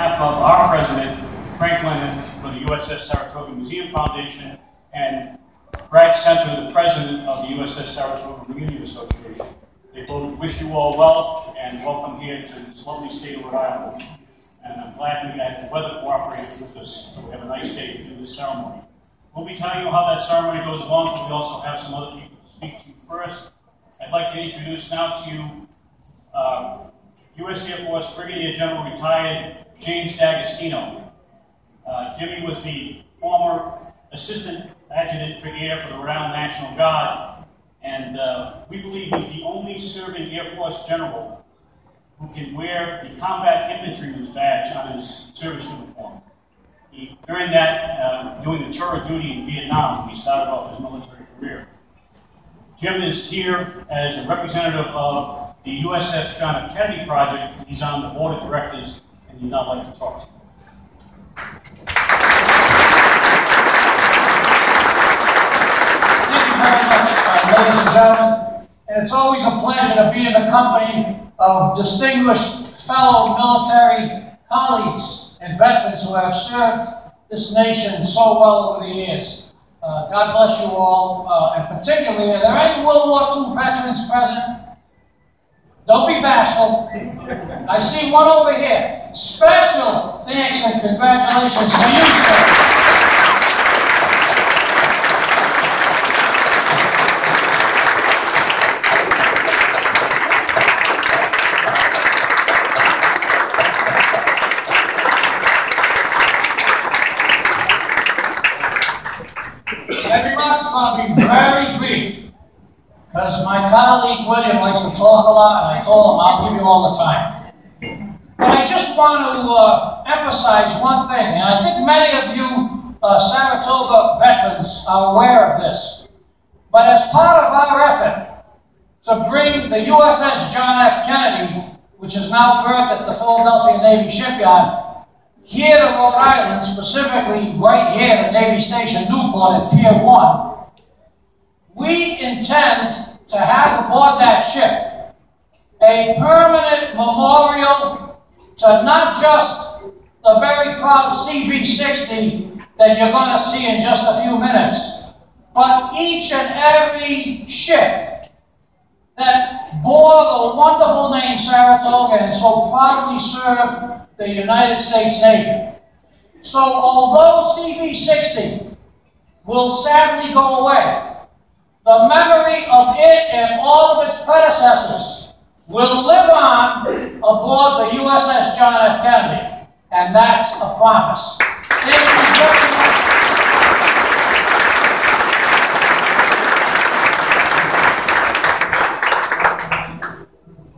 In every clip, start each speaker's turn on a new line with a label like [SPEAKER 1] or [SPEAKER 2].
[SPEAKER 1] On behalf of our president, Frank Lennon, for the USS Saratoga Museum Foundation, and Brad Center, the president of the USS Saratoga Reunion Association. They both wish you all well and welcome here to this lovely state of Rhode Island. And I'm glad we had the weather cooperated with us, so we have a nice day to do this ceremony. We'll be telling you how that ceremony goes along, but we also have some other people to speak to first. I'd like to introduce now to you U.S. Air Force Brigadier General retired James D'Agostino. Jimmy was the former Assistant Adjutant for Air for the Rhode Island National Guard, and we believe he's the only serving Air Force general who can wear the Combat Infantryman's badge on his service uniform. He earned that doing the tour of duty in Vietnam when he started off his military career. Jim is here as a representative of the USS John F. Kennedy project. He's on the board of directors, and he'd not like to talk to you.
[SPEAKER 2] Thank you very much, ladies and gentlemen. And it's always a pleasure to be in the company of distinguished fellow military colleagues and veterans who have served this nation so well over the years. God bless you all, and particularly, are there any World War II veterans present? Don't be bashful. I see one over here. Special thanks and congratulations to you, sir. My remarks are going to be very brief, because my colleague William likes to talk a lot, and I told him I'll give you all the time. But I just want to emphasize one thing, and I think many of you Saratoga veterans are aware of this. But as part of our effort to bring the USS John F. Kennedy, which is now berthed at the Philadelphia Navy Shipyard, here to Rhode Island, specifically right here at Navy Station Newport at Pier 1, we intend to have aboard that ship a permanent memorial to not just the very proud CV-60 that you're going to see in just a few minutes, but each and every ship that bore the wonderful name Saratoga and so proudly served the United States Navy. So although CV-60 will sadly go away, the memory of it and all of its predecessors will live on aboard the USS John F. Kennedy, and that's a promise. Thank you very much.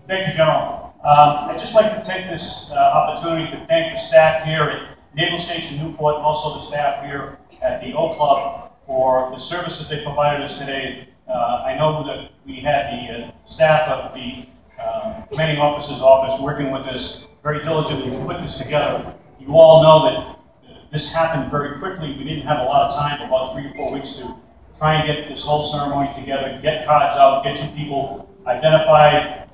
[SPEAKER 1] Thank you, General. I'd just like to take this opportunity to thank the staff here at Naval Station Newport, and also the staff here at the O Club for the services they provided us today. I know that we had the staff of the commanding officer's office working with us very diligently to put this together. You all know that this happened very quickly. We didn't have a lot of time, about 3 or 4 weeks, to try and get this whole ceremony together, get cards out, get you people identified,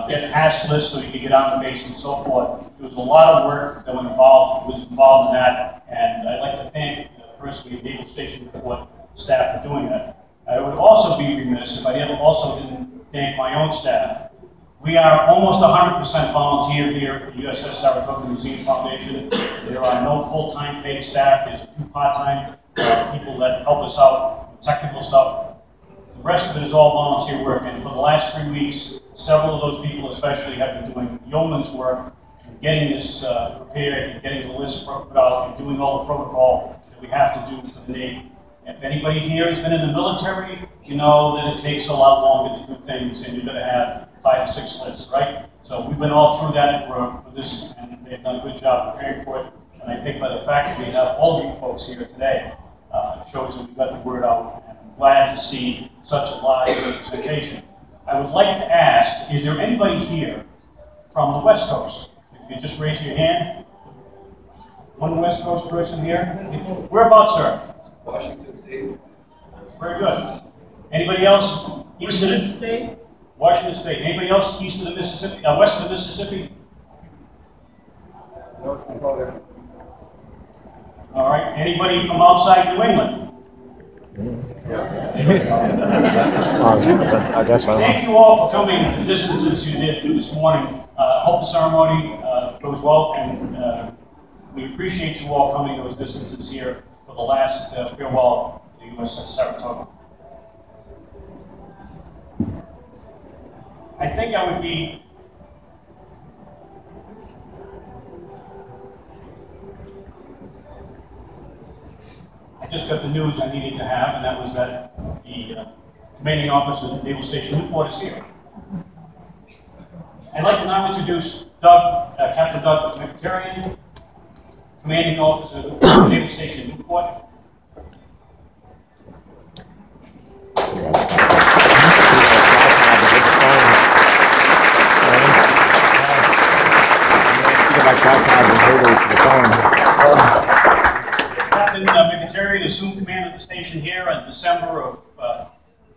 [SPEAKER 1] get pass lists so you could get on the base and so forth. There was a lot of work that was involved in that, and I'd like to thank personally the Naval Station Newport staff for doing that. I would also be remiss if I also didn't thank my own staff. We are almost 100% volunteer here at the USS Saratoga Museum Foundation. There are no full-time paid staff. There's a few part-time people that help us out with technical stuff. The rest of it is all volunteer work, and for the last 3 weeks, several of those people especially have been doing yeoman's work, getting this prepared, and getting the list put out, and doing all the protocol that we have to do for the Navy. If anybody here has been in the military, you know that it takes a lot longer to do things, and you're going to have 5 or 6 lists, right? So we've been all through that for this, and they've done a good job preparing for it. And I think by the fact that we have all of you folks here today, shows that we got the word out, and I'm glad to see such a live representation. I would like to ask, is there anybody here from the West Coast? If you just raise your hand. One West Coast person here. Whereabouts, sir?
[SPEAKER 3] Washington State.
[SPEAKER 1] Very good. Anybody else east of the state? Washington State. Anybody else east of the Mississippi? West of the Mississippi? All right, anybody from outside New England?
[SPEAKER 3] I guess I
[SPEAKER 1] Thank you all for coming the distances you did this morning. Hope the ceremony goes well, and we appreciate you all coming those distances here for the last farewell to the USS Saratoga. I think I would be I just got the news I needed to have, and that was that the commanding officer of the Naval Station Newport is here. I'd like to now introduce Captain Doug McTerrian, commanding officer of the Naval Station Newport. Captain McTerrian assumed command of the station here in December of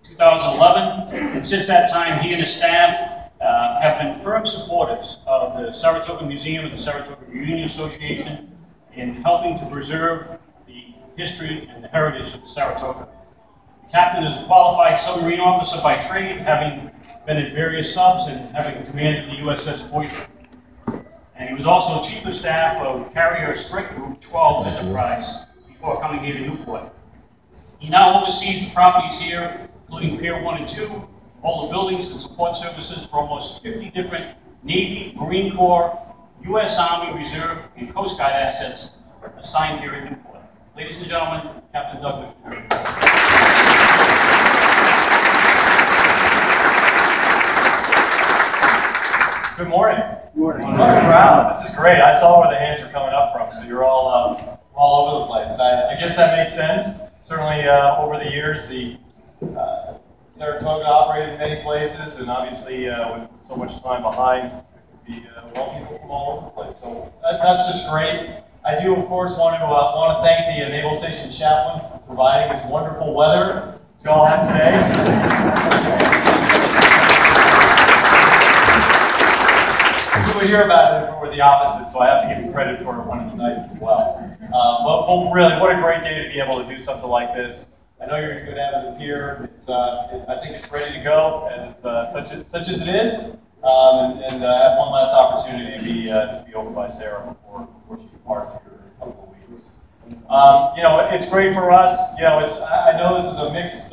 [SPEAKER 1] 2011, and since that time, he and his staff have been firm supporters of the Saratoga Museum and the Saratoga Reunion Association in helping to preserve the history and the heritage of the Saratoga. The captain is a qualified submarine officer by trade, having been in various subs and having commanded the USS Voyager. And he was also chief of staff of Carrier Strike Group 12 Enterprise before coming here to Newport. He now oversees the properties here, including Pier 1 and 2, all the buildings and support services for almost 50 different Navy, Marine Corps, U.S. Army Reserve, and Coast Guard assets assigned here at Newport. Ladies and gentlemen, Captain Doug McTerrian.
[SPEAKER 4] Good morning. Good morning. Wow, this is great. I saw where the hands were coming up from, so you're all over the place. I guess that makes sense. Certainly, over the years, the Saratoga operated in many places, and obviously, with so much time behind, the people from all over the place. So that's just great. I do, of course, want to thank the Naval Station Chaplain for providing this wonderful weather you all have today. You would hear about it if it were the opposite, so I have to give you credit for it when it's nice as well. But really, what a great day to be able to do something like this. I know you're going to have it here. I think it's ready to go, and it's, such as it is. And have one last opportunity to be over by Sarah before she departs here in a couple of weeks. You know, it's great for us. You know, I know this is a mixed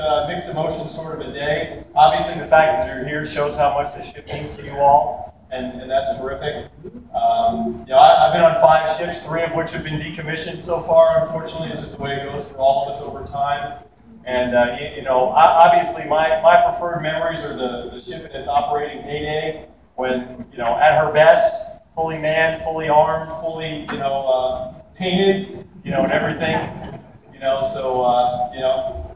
[SPEAKER 4] emotion sort of a day. Obviously, the fact that you're here shows how much this ship means to you all, and that's terrific. You know, I've been on 5 ships, 3 of which have been decommissioned so far. Unfortunately, it's just the way it goes for all of us over time. And you know, obviously, my preferred memories are the ship in its operating heyday, when, you know, at her best, fully manned, fully armed, fully, you know, painted, you know, and everything. You know, so you know,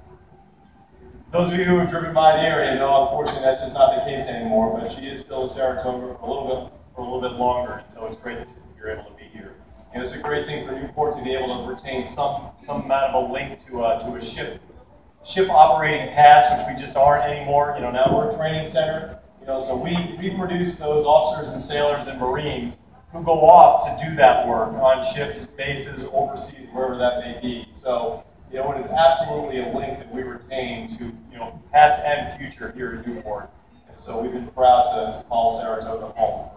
[SPEAKER 4] those of you who have driven by the area know, unfortunately, that's just not the case anymore. But she is still a Saratoga for a little bit longer. So it's great that you're able to be here. And it's a great thing for Newport to be able to retain some amount of a link to a ship operating past, which we just aren't anymore. You know, now we're a training center. You know, so we produce those officers and sailors and Marines who go off to do that work on ships, bases, overseas, wherever that may be. So, you know, it is absolutely a link that we retain to, you know, past and future here at Newport. And so we've been proud to call Saratoga home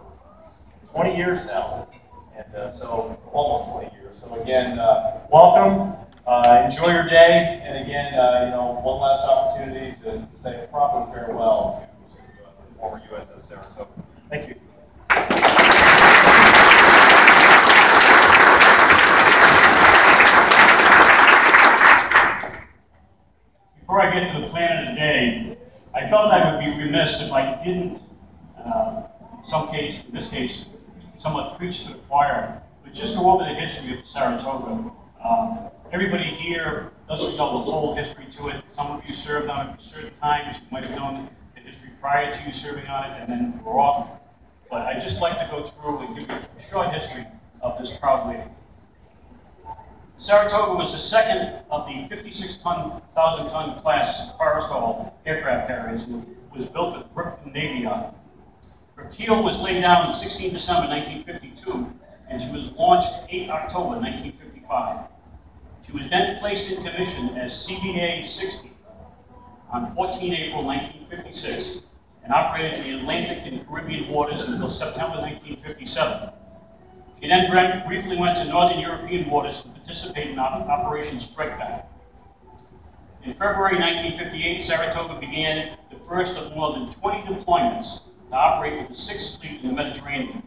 [SPEAKER 4] for 20 years now. And so almost 20 years. So again, welcome. Enjoy your day. And again, you know, one last opportunity to say a proper farewell to the former USS Saratoga. Thank you.
[SPEAKER 1] Before I get to the plan of the day, I felt I would be remiss if I didn't, in this case, somewhat preach to the choir, but just go over the history of Saratoga. Everybody here doesn't know the whole history to it. Some of you served on it for certain times. You might have known the history prior to you serving on it, and then you were off. But I'd just like to go through and give you a short history of this proud lady. Saratoga was the second of the 56,000-ton class Forrestal aircraft carriers and was built at Brooklyn Navy Yard. Her keel was laid down on 16 December 1952 and she was launched 8 October 1955. She was then placed in commission as CBA 60 on 14 April 1956 and operated in the Atlantic and Caribbean waters until September 1957. She then briefly went to Northern European waters to participate in Operation Strikeback. In February 1958, Saratoga began the first of more than 20 deployments to operate with the 6th Fleet in the Mediterranean.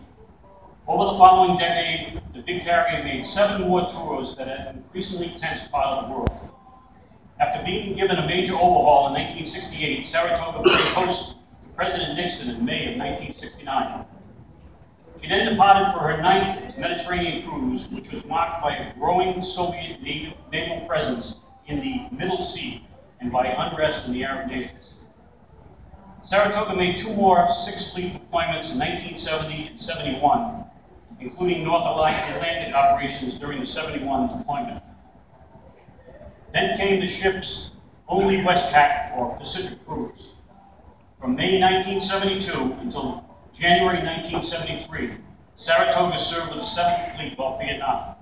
[SPEAKER 1] Over the following decade, the big carrier made 7 more tours that had an increasingly tense part of the world. After being given a major overhaul in 1968, Saratoga played host to President Nixon in May of 1969. She then departed for her 9th Mediterranean cruise, which was marked by a growing Soviet naval presence in the Middle Sea and by unrest in the Arab nations. Saratoga made 2 more 6th Fleet deployments in 1970 and 71, including North Atlantic operations during the 71 deployment. Then came the ship's only WestPac or Pacific cruise. From May 1972 until January 1973, Saratoga served with the 7th Fleet off Vietnam.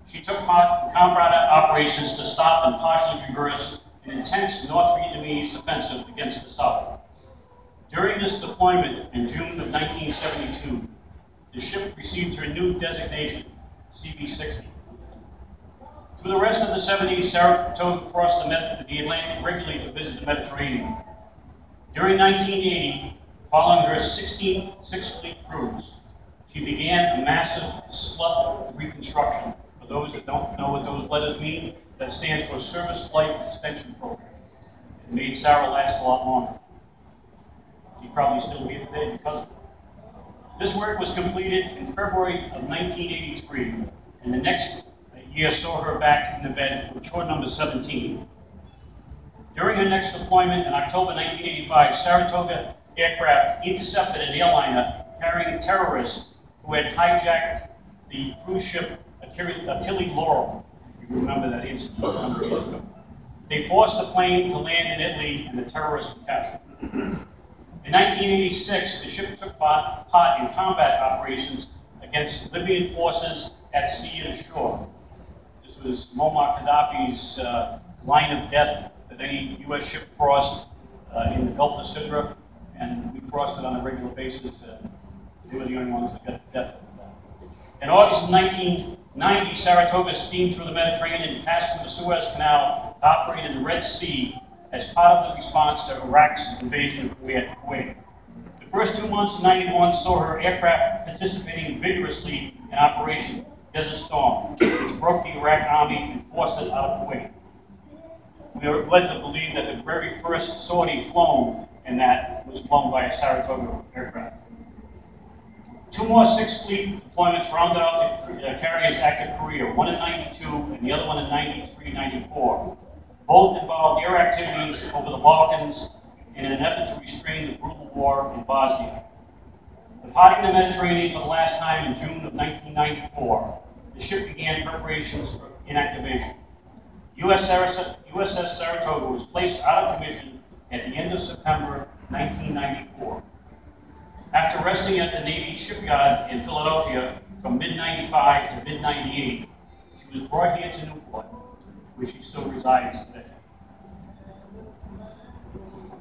[SPEAKER 1] She took part in combat operations to stop and partially reverse an intense North Vietnamese offensive against the South. During this deployment in June of 1972, the ship received her new designation, CB-60. Through the rest of the 70s, Saratoga crossed the Atlantic regularly to visit the Mediterranean. During 1980, following her 16th 6th Fleet cruise, she began a massive SLUT reconstruction. For those that don't know what those letters mean, that stands for Service Life Extension Program. It made Sarah last a lot longer. She's probably still here today because of it. This work was completed in February of 1983, and the next year saw her back in the bed for chore number 17. During her next deployment in October 1985, Saratoga aircraft intercepted an airliner carrying terrorists who had hijacked the cruise ship Achille Laurel. You remember that incident a number of years ago. They forced the plane to land in Italy, and the terrorists were captured. In 1986, the ship took part in combat operations against Libyan forces at sea and ashore. This was Muammar Gaddafi's line of death that any U.S. ship crossed in the Gulf of Sidra, and we crossed it on a regular basis. They were the only ones that got death. In August of 1990, Saratoga steamed through the Mediterranean and passed through the Suez Canal to operate in the Red Sea as part of the response to Iraq's invasion of Kuwait. The first 2 months of 91 saw her aircraft participating vigorously in Operation Desert Storm, which broke the Iraq army and forced it out of Kuwait. We are led to believe that the very first sortie flown in that was flown by a Saratoga aircraft. 2 more 6th Fleet deployments rounded out the carrier's active career, one in 92 and the other one in 93, 94. Both involved air activities over the Balkans in an effort to restrain the brutal war in Bosnia. Departing the Mediterranean for the last time in June of 1994, the ship began preparations for inactivation. USS Saratoga was placed out of commission at the end of September 1994. After resting at the Navy shipyard in Philadelphia from mid-95 to mid-98, she was brought here to Newport, where she still resides today.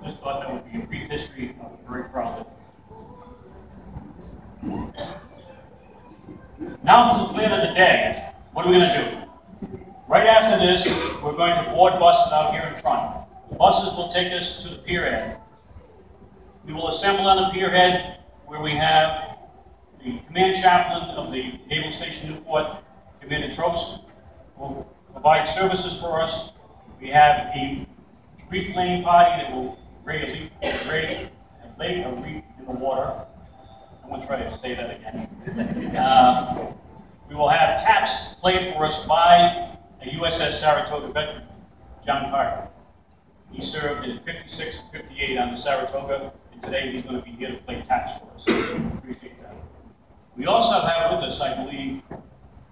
[SPEAKER 1] I just thought that would be a brief history. I was very proud of it. Now to the plan of the day. What are we going to do? Right after this, we're going to board buses out here in front. The buses will take us to the pier head. We will assemble on the pier head where we have the command chaplain of the Naval Station Newport, Commander Trost, will provide services for us. We have a reclaim party that will lay a reef in the water. I'm going to try to say that again. We will have taps played for us by a USS Saratoga veteran, John Carter. He served in 56 and 58 on the Saratoga, and today he's going to be here to play taps for us. Appreciate that. We also have with us, I believe,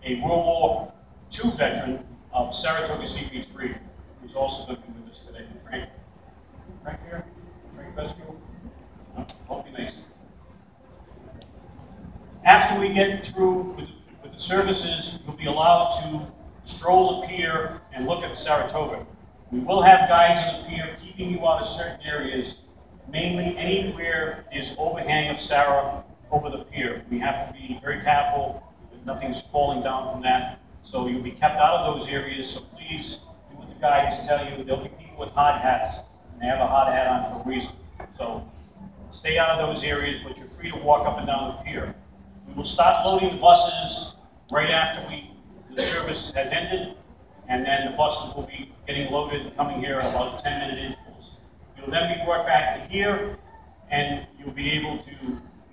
[SPEAKER 1] a World War II veteran of Saratoga CP3, who's also going to be with us today. Frank. Frank here? Frank Westfield? No? Hope he makes it. After we get through with the services, you'll be allowed to stroll the pier and look at Saratoga. We will have guides on the pier keeping you out of certain areas, mainly anywhere there's overhang of Sarah over the pier. We have to be very careful that nothing's falling down from that. So you'll be kept out of those areas, so please do what the guides tell you. There'll be people with hard hats, and they have a hard hat on for a reason. So stay out of those areas, but you're free to walk up and down the pier. We will start loading the buses right after the service has ended, and then the buses will be getting loaded and coming here at about 10-minute intervals. You'll then be brought back to here, and you'll be able to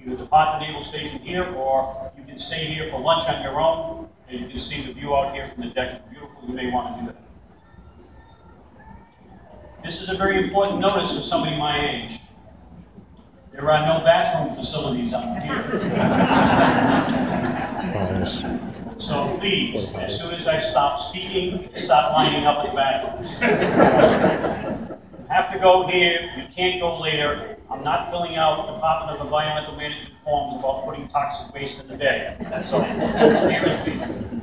[SPEAKER 1] either depart the naval station here, or you can stay here for lunch on your own, and you can see the view out here from the deck. It's beautiful. You may want to do that. This is a very important notice for somebody my age. There are no bathroom facilities on here. So please, as soon as I stop speaking, stop lining up at the bathrooms. You have to go here, you can't go later. I'm not filling out Department of Environmental Management forms about putting toxic waste in the bay. So here is the.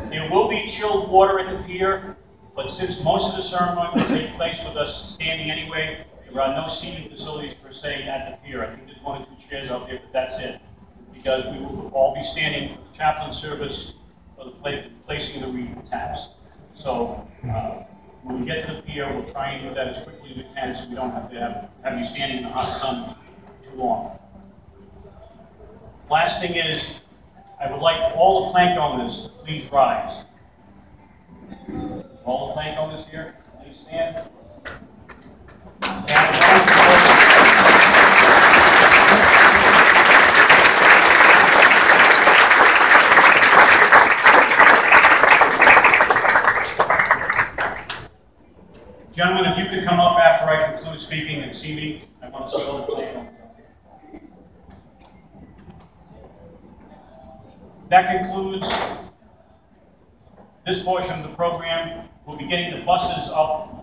[SPEAKER 1] There will be chilled water at the pier, but since most of the ceremony will take place with us standing anyway, there are no seating facilities per se at the pier. I think there's 1 or 2 chairs out there, but that's it. Because we will all be standing for the chaplain service for the placing of the reading taps. So when we get to the pier, we'll try and do that as quickly as we can so we don't have to have you standing in the hot sun too long. Last thing is, I would like all the plank owners to please rise. All the plank owners here, please stand. Gentlemen, if you could come up after I conclude speaking and see me, I want to see all the plank owners. That concludes this portion of the program. We'll be getting the buses up